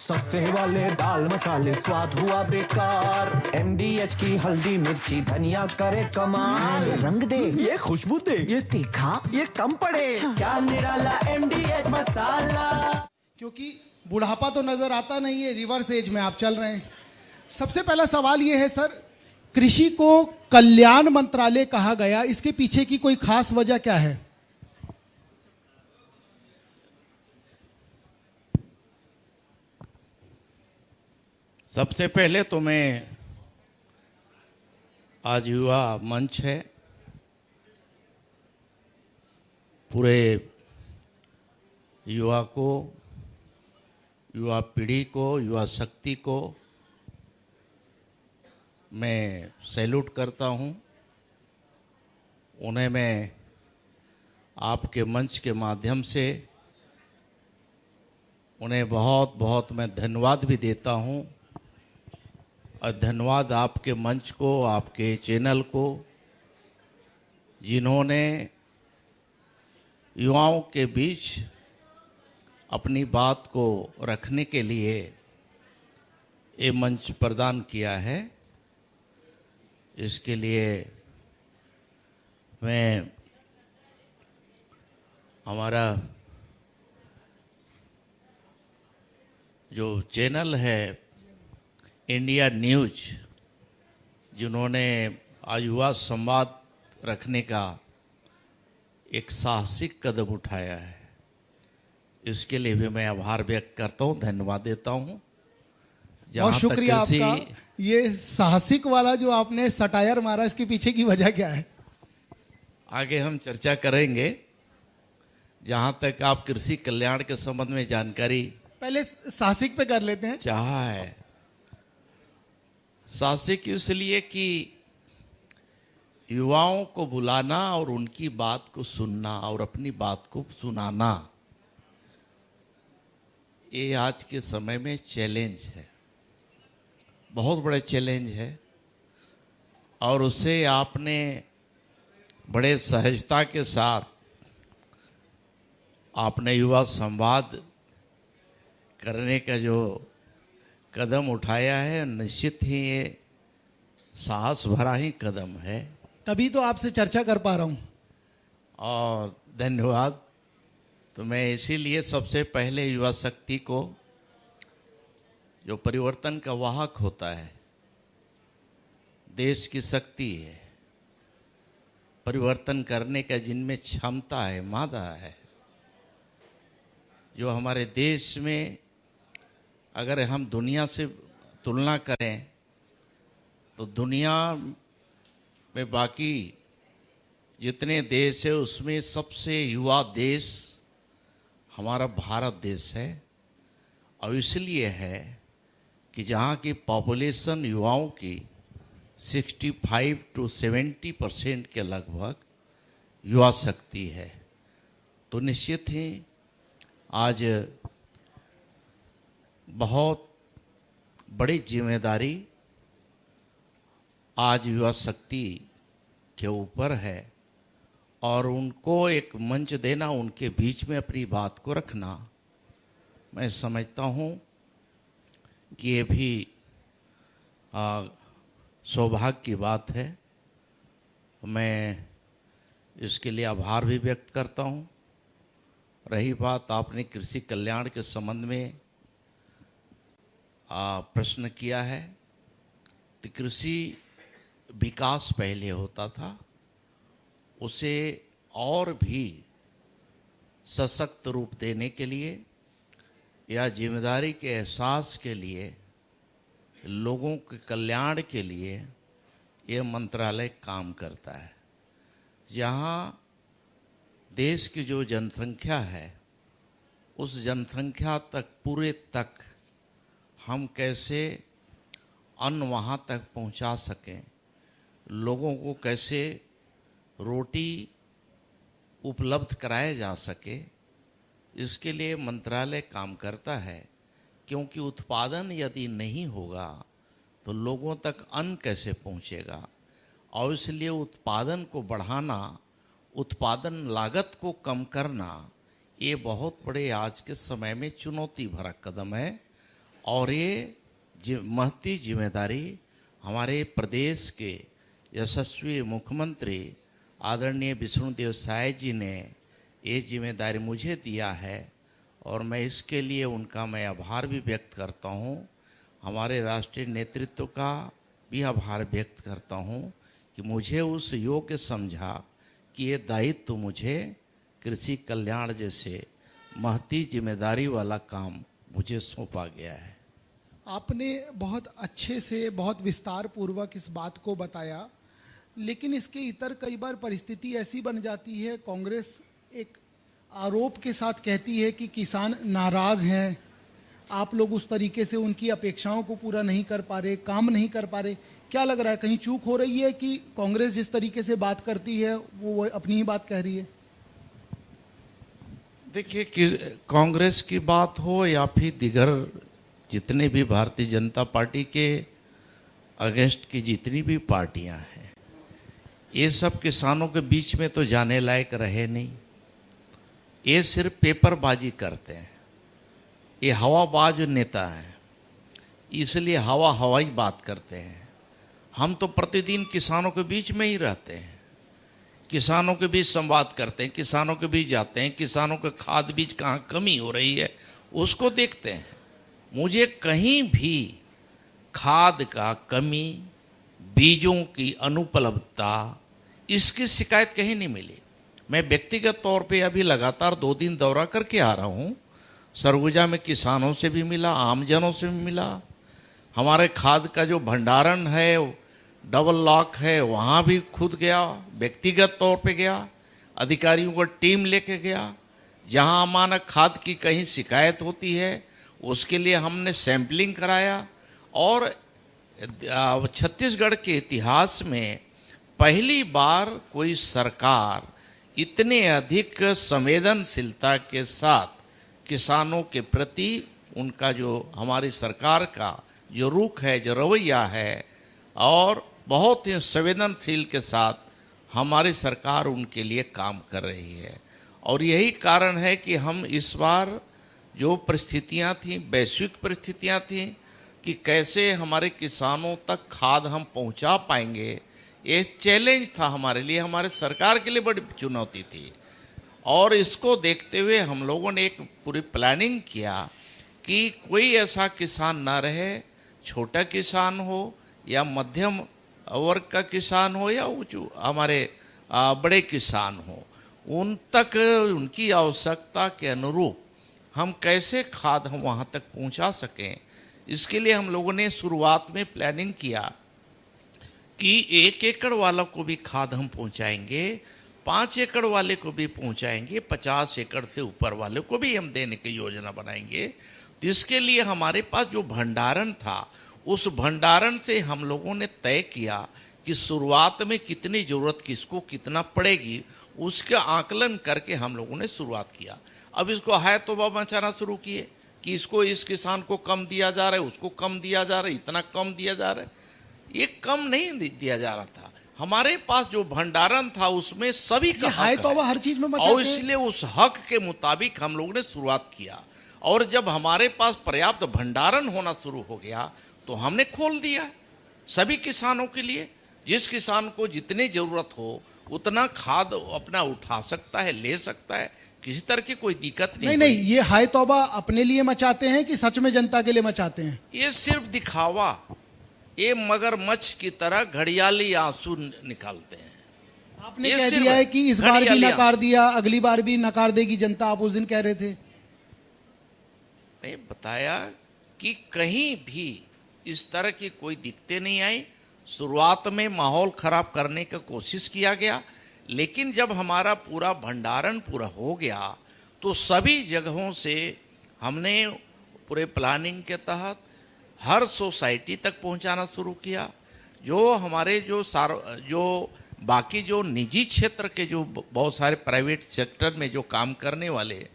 सस्ते वाले दाल मसाले स्वाद हुआ बेकार। MDH की हल्दी मिर्ची धनिया करे कमाल। ये रंग दे, ये खुशबू दे, ये तीखा, ये कम पड़े। क्या निराला MDH मसाला। क्योंकि बुढ़ापा तो नजर आता नहीं है, रिवर्स एज में आप चल रहे हैं। सबसे पहला सवाल ये है सर, कृषि को कल्याण मंत्रालय कहा गया, इसके पीछे की कोई खास वजह क्या है? सबसे पहले तो मैं आज युवा मंच है, पूरे युवा को, युवा पीढ़ी को, युवा शक्ति को मैं सैल्यूट करता हूं। उन्हें मैं आपके मंच के माध्यम से उन्हें बहुत बहुत मैं धन्यवाद भी देता हूं। और धन्यवाद आपके मंच को, आपके चैनल को, जिन्होंने युवाओं के बीच अपनी बात को रखने के लिए ये मंच प्रदान किया है। इसके लिए मैं हमारा जो चैनल है इंडिया न्यूज, जिन्होंने आज युवा संवाद रखने का एक साहसिक कदम उठाया है, इसके लिए भी मैं आभार व्यक्त करता हूं, धन्यवाद देता हूं। बहुत शुक्रिया आपका। ये साहसिक वाला जो आपने सटायर मारा, इसके पीछे की वजह क्या है? आगे हम चर्चा करेंगे। जहां तक आप कृषि कल्याण के संबंध में जानकारी पहले साहसिक पे कर लेते हैं। चाहा है, साहसिक इसलिए कि युवाओं को बुलाना और उनकी बात को सुनना और अपनी बात को सुनाना, ये आज के समय में चैलेंज है, बहुत बड़ा चैलेंज है। और उसे आपने बड़े सहजता के साथ आपने युवा संवाद करने का जो कदम उठाया है, निश्चित ही ये साहस भरा ही कदम है। तभी तो आपसे चर्चा कर पा रहा हूं। और धन्यवाद। तो मैं इसीलिए सबसे पहले युवा शक्ति को, जो परिवर्तन का वाहक होता है, देश की शक्ति है, परिवर्तन करने का जिनमें क्षमता है, मादा है, जो हमारे देश में अगर हम दुनिया से तुलना करें तो दुनिया में बाकी जितने देश है उसमें सबसे युवा देश हमारा भारत देश है। और इसलिए है कि जहाँ की पॉपुलेशन युवाओं की 65 to 70% के लगभग युवा शक्ति है। तो निश्चित ही आज बहुत बड़ी जिम्मेदारी आज युवा शक्ति के ऊपर है और उनको एक मंच देना, उनके बीच में अपनी बात को रखना, मैं समझता हूँ कि ये भी सौभाग्य की बात है। मैं इसके लिए आभार भी व्यक्त करता हूँ। रही बात आपने कृषि कल्याण के संबंध में प्रश्न किया है, तो कृषि विकास पहले होता था, उसे और भी सशक्त रूप देने के लिए या जिम्मेदारी के एहसास के लिए, लोगों के कल्याण के लिए यह मंत्रालय काम करता है। जहाँ देश की जो जनसंख्या है, उस जनसंख्या तक, पूरे तक हम कैसे अन्न वहाँ तक पहुँचा सकें, लोगों को कैसे रोटी उपलब्ध कराया जा सके, इसके लिए मंत्रालय काम करता है। क्योंकि उत्पादन यदि नहीं होगा तो लोगों तक अन्न कैसे पहुँचेगा। और इसलिए उत्पादन को बढ़ाना, उत्पादन लागत को कम करना, ये बहुत बड़े आज के समय में चुनौती भरा कदम है। और ये महती जिम्मेदारी हमारे प्रदेश के यशस्वी मुख्यमंत्री आदरणीय विष्णुदेव साय जी ने ये जिम्मेदारी मुझे दिया है और मैं इसके लिए उनका मैं आभार भी व्यक्त करता हूँ। हमारे राष्ट्रीय नेतृत्व का भी आभार व्यक्त करता हूँ कि मुझे उस योग्य समझा कि ये दायित्व मुझे कृषि कल्याण जैसे महती जिम्मेदारी वाला काम मुझे सौंपा गया है। आपने बहुत अच्छे से बहुत विस्तार पूर्वक इस बात को बताया, लेकिन इसके इतर कई बार परिस्थिति ऐसी बन जाती है, कांग्रेस एक आरोप के साथ कहती है कि किसान नाराज हैं, आप लोग उस तरीके से उनकी अपेक्षाओं को पूरा नहीं कर पा रहे, काम नहीं कर पा रहे। क्या लग रहा है, कहीं चूक हो रही है कि कांग्रेस जिस तरीके से बात करती है वो अपनी ही बात कह रही है? देखिए कि कांग्रेस की बात हो या फिर दिगर जितने भी भारतीय जनता पार्टी के अगेंस्ट की जितनी भी पार्टियां हैं, ये सब किसानों के बीच में तो जाने लायक रहे नहीं। ये सिर्फ पेपरबाजी करते हैं, ये हवाबाज नेता हैं, इसलिए हवाई बात करते हैं। हम तो प्रतिदिन किसानों के बीच में ही रहते हैं, किसानों के बीच संवाद करते हैं, किसानों के बीच जाते हैं, किसानों के खाद बीज कहाँ कमी हो रही है उसको देखते हैं। मुझे कहीं भी खाद का कमी, बीजों की अनुपलब्धता, इसकी शिकायत कहीं नहीं मिली। मैं व्यक्तिगत तौर पे अभी लगातार 2 दिन दौरा करके आ रहा हूँ। सरगुजा में किसानों से भी मिला, आमजनों से भी मिला। हमारे खाद का जो भंडारण है, डबल लॉक है, वहाँ भी खुद गया, व्यक्तिगत तौर पे गया, अधिकारियों को टीम लेके गया। जहाँ अमानक खाद की कहीं शिकायत होती है उसके लिए हमने सैंपलिंग कराया। और छत्तीसगढ़ के इतिहास में पहली बार कोई सरकार इतने अधिक संवेदनशीलता के साथ किसानों के प्रति उनका जो हमारी सरकार का जो रुख है, जो रवैया है, और बहुत ही संवेदनशील के साथ हमारी सरकार उनके लिए काम कर रही है। और यही कारण है कि हम इस बार जो परिस्थितियां थी, वैश्विक परिस्थितियां थी कि कैसे हमारे किसानों तक खाद हम पहुंचा पाएंगे, ये चैलेंज था हमारे लिए, हमारे सरकार के लिए बड़ी चुनौती थी। और इसको देखते हुए हम लोगों ने एक पूरी प्लानिंग किया कि कोई ऐसा किसान ना रहे, छोटा किसान हो या मध्यम वर्ग का किसान हो या हमारे बड़े किसान हो, उन तक उनकी आवश्यकता के अनुरूप हम कैसे खाद हम वहाँ तक पहुँचा सकें। इसके लिए हम लोगों ने शुरुआत में प्लानिंग किया कि 1 एकड़ वालों को भी खाद हम पहुँचाएंगे, 5 एकड़ वाले को भी पहुँचाएंगे, 50 एकड़ से ऊपर वाले को भी हम देने की योजना बनाएंगे। तो इसके लिए हमारे पास जो भंडारण था, उस भंडारण से हम लोगों ने तय किया कि शुरुआत में कितनी ज़रूरत किसको कितना पड़ेगी, उसका आकलन करके हम लोगों ने शुरुआत किया। अब इसको है तौबा मचाना शुरू किए कि इसको इस किसान को कम दिया जा रहा है, उसको कम दिया जा रहा है, इतना कम दिया जा रहा है। ये कम नहीं दिया जा रहा था, हमारे पास जो भंडारण था उसमें सभी का हाय तौबा हर चीज में मचाते हैं। और इसलिए उस हक के मुताबिक हम लोगों ने शुरुआत किया। और जब हमारे पास पर्याप्त भंडारण होना शुरू हो गया तो हमने खोल दिया सभी किसानों के लिए। जिस किसान को जितनी जरूरत हो उतना खाद अपना उठा सकता है, ले सकता है, किसी तरह की कोई दिक्कत नहीं। नहीं, ये हाय तौबा अपने लिए मचाते हैं कि सच में जनता के लिए मचाते हैं? ये सिर्फ दिखावा, ये मगरमच्छ की तरह घड़ियाली आंसू निकालते हैं। आपने कह दिया है कि इस बार भी नकार दिया, अगली बार भी नकार देगी जनता, आप उस दिन कह रहे थे। मैं बताया कि कहीं भी इस तरह की कोई दिक्कतें नहीं आई। शुरुआत में माहौल खराब करने की कोशिश किया गया, लेकिन जब हमारा पूरा भंडारण पूरा हो गया तो सभी जगहों से हमने पूरे प्लानिंग के तहत हर सोसाइटी तक पहुंचाना शुरू किया। जो हमारे जो बाकी जो निजी क्षेत्र के जो बहुत सारे प्राइवेट सेक्टर में जो काम करने वाले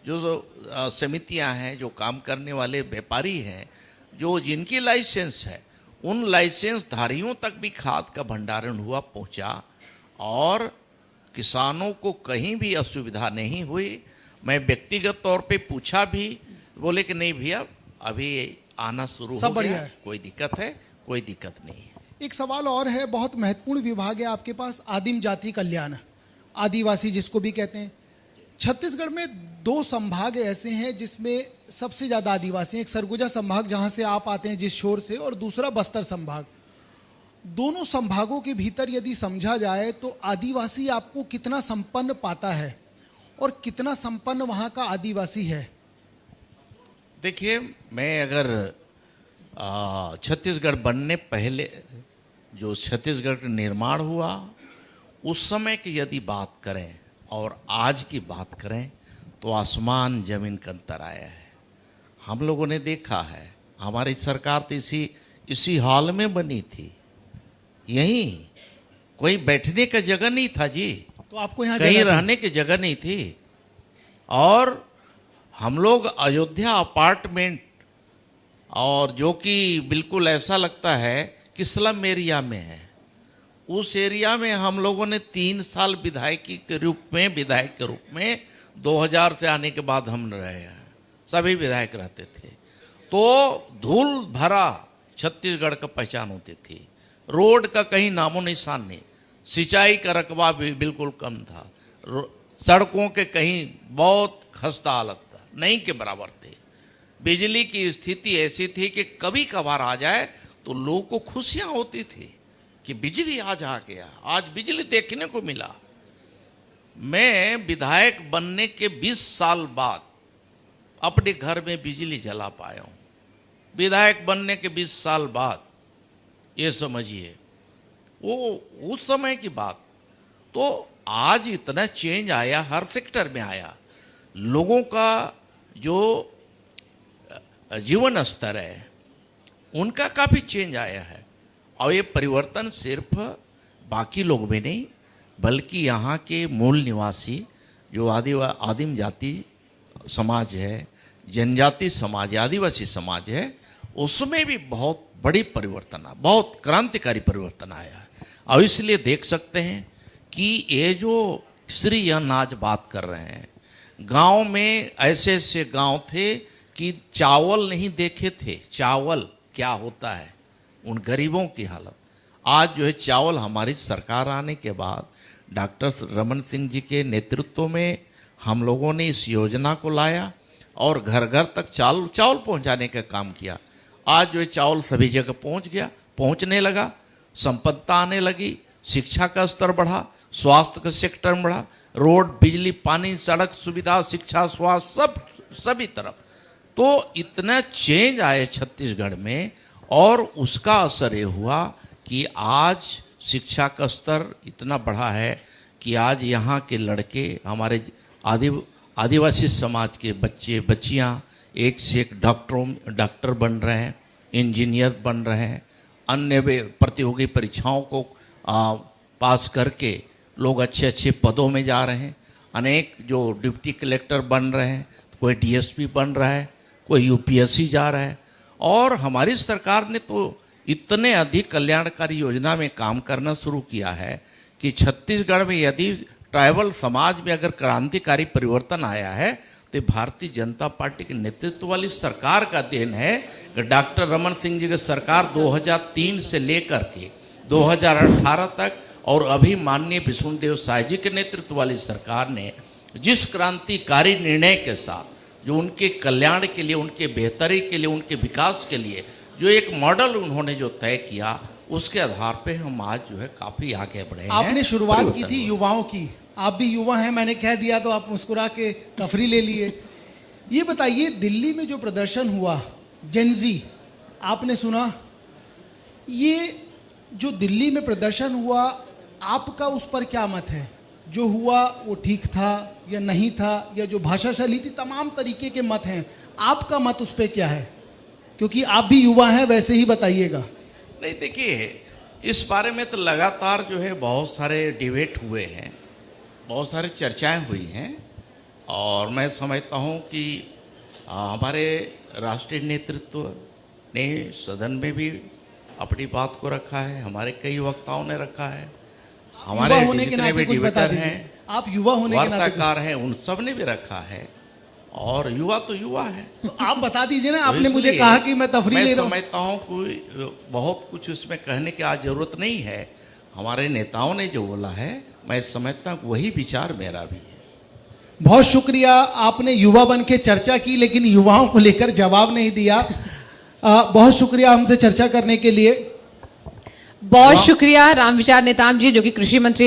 जो समितियां हैं, जो काम करने वाले व्यापारी हैं, जो जिनकी लाइसेंस है, उन लाइसेंस धारियों तक भी खाद का भंडारण हुआ पहुंचा और किसानों को कहीं भी असुविधा नहीं हुई। मैं व्यक्तिगत तौर पे पूछा भी, बोले कि नहीं भैया अभी आना शुरू सब हो बढ़िया गया है। कोई दिक्कत है? कोई दिक्कत नहीं है। एक सवाल और है, बहुत महत्वपूर्ण विभाग है आपके पास, आदिम जाति कल्याण, आदिवासी जिसको भी कहते हैं। छत्तीसगढ़ में 2 संभाग ऐसे हैं जिसमें सबसे ज़्यादा आदिवासी हैं। एक सरगुजा संभाग जहाँ से आप आते हैं जिस शोर से, और दूसरा बस्तर संभाग। दोनों संभागों के भीतर यदि समझा जाए तो आदिवासी आपको कितना संपन्न पाता है और कितना संपन्न वहाँ का आदिवासी है? देखिए, मैं अगर छत्तीसगढ़ बनने पहले जो छत्तीसगढ़ का निर्माण हुआ उस समय की यदि बात करें और आज की बात करें तो आसमान जमीन का अंतर आया है। हम लोगों ने देखा है, हमारी सरकार तो इसी हॉल में बनी थी, यहीं कोई बैठने का जगह नहीं था जी, तो आपको यहाँ कहीं जगह थी? रहने की जगह नहीं थी। और हम लोग अयोध्या अपार्टमेंट, और जो कि बिल्कुल ऐसा लगता है कि स्लम एरिया में है, उस एरिया में हम लोगों ने 3 साल विधायक के रूप में 2000 से आने के बाद हम रहे हैं, सभी विधायक रहते थे। तो धूल भरा छत्तीसगढ़ का पहचान होती थी। रोड का कहीं नामो निशान नहीं, सिंचाई का रकबा भी बिल्कुल कम था, सड़कों के कहीं बहुत खस्ता हालत था, नहीं के बराबर थे। बिजली की स्थिति ऐसी थी कि कभी कभार आ जाए तो लोगों को खुशियां होती थी कि बिजली आज आ गया, आज बिजली देखने को मिला। मैं विधायक बनने के 20 साल बाद अपने घर में बिजली जला पाया हूं। विधायक बनने के 20 साल बाद, ये समझिए, वो उस समय की बात। तो आज इतना चेंज आया, हर सेक्टर में आया। लोगों का जो जीवन स्तर है उनका काफी चेंज आया है। और ये परिवर्तन सिर्फ बाकी लोग में नहीं, बल्कि यहाँ के मूल निवासी जो आदिम जाति समाज है, जनजाति समाज है, आदिवासी समाज है, उसमें भी बहुत बड़ी परिवर्तन, बहुत क्रांतिकारी परिवर्तन आया है। और इसलिए देख सकते हैं कि ये जो श्री अनाज बात कर रहे हैं, गांव में ऐसे ऐसे गांव थे कि चावल नहीं देखे थे, चावल क्या होता है, उन गरीबों की हालत। आज जो है चावल, हमारी सरकार आने के बाद डॉक्टर रमन सिंह जी के नेतृत्व में हम लोगों ने इस योजना को लाया और घर घर तक चावल पहुंचाने का काम किया। आज जो है चावल सभी जगह पहुंच गया, पहुंचने लगा, संपन्नता आने लगी, शिक्षा का स्तर बढ़ा, स्वास्थ्य का सेक्टर बढ़ा, रोड, बिजली, पानी, सड़क सुविधा, शिक्षा, स्वास्थ्य, सब सभी तरफ। तो इतना चेंज आए छत्तीसगढ़ में, और उसका असर ये हुआ कि आज शिक्षा का स्तर इतना बढ़ा है कि आज यहाँ के लड़के, हमारे आदिवासी समाज के बच्चे बच्चियाँ एक से एक डॉक्टर बन रहे हैं, इंजीनियर बन रहे हैं, अन्य प्रतियोगी परीक्षाओं को पास करके लोग अच्छे अच्छे पदों में जा रहे हैं। अनेक जो डिप्टी कलेक्टर बन रहे हैं, कोई डीएसपी बन रहा है, कोई यूपीएससी जा रहा है। और हमारी सरकार ने तो इतने अधिक कल्याणकारी योजना में काम करना शुरू किया है कि छत्तीसगढ़ में यदि ट्राइबल समाज में अगर क्रांतिकारी परिवर्तन आया है तो भारतीय जनता पार्टी के नेतृत्व वाली सरकार का देन है। डॉक्टर रमन सिंह जी की सरकार 2003 से लेकर के 2018 तक, और अभी माननीय विष्णुदेव साय जी के नेतृत्व वाली सरकार ने जिस क्रांतिकारी निर्णय के साथ, जो उनके कल्याण के लिए, उनके बेहतरी के लिए, उनके विकास के लिए जो एक मॉडल उन्होंने जो तय किया, उसके आधार पे हम आज जो है काफी आगे बढ़े हैं। आपने शुरुआत की थी युवाओं की, आप भी युवा हैं, मैंने कह दिया तो आप मुस्कुरा के तफरी ले लिए। ये बताइए, दिल्ली में जो प्रदर्शन हुआ जेनजी, आपने सुना? ये जो दिल्ली में प्रदर्शन हुआ, आपका उस पर क्या मत है? जो हुआ वो ठीक था या नहीं था, या जो भाषा शैली थी, तमाम तरीके के मत हैं, आपका मत उस पर क्या है? क्योंकि आप भी युवा हैं, वैसे ही बताइएगा। नहीं, देखिए, इस बारे में तो लगातार जो है बहुत सारे डिबेट हुए हैं, बहुत सारी चर्चाएं हुई हैं, और मैं समझता हूं कि हमारे राष्ट्रीय नेतृत्व ने सदन में भी अपनी बात को रखा है, हमारे कई वक्ताओं ने रखा है, हमारे जितने भी डिबेटर हैं, आप युवा होने के नाते वार्ताकार हैं, उन सब ने भी रखा है। और युवा तो युवा है। तो आप बता दीजिए ना, तो आपने मुझे इसलिए कहा कि मैं तफरीह ले मैं रहा हूं। समझता हूँ कोई बहुत कुछ उसमें कहने की आज जरूरत नहीं है। हमारे नेताओं ने जो बोला है, मैं समझता हूँ वही विचार मेरा भी है। बहुत शुक्रिया, आपने युवा बन के चर्चा की लेकिन युवाओं को लेकर जवाब नहीं दिया। बहुत शुक्रिया हमसे चर्चा करने के लिए। बहुत शुक्रिया रामविचार नेताम जी, जो कि कृषि मंत्री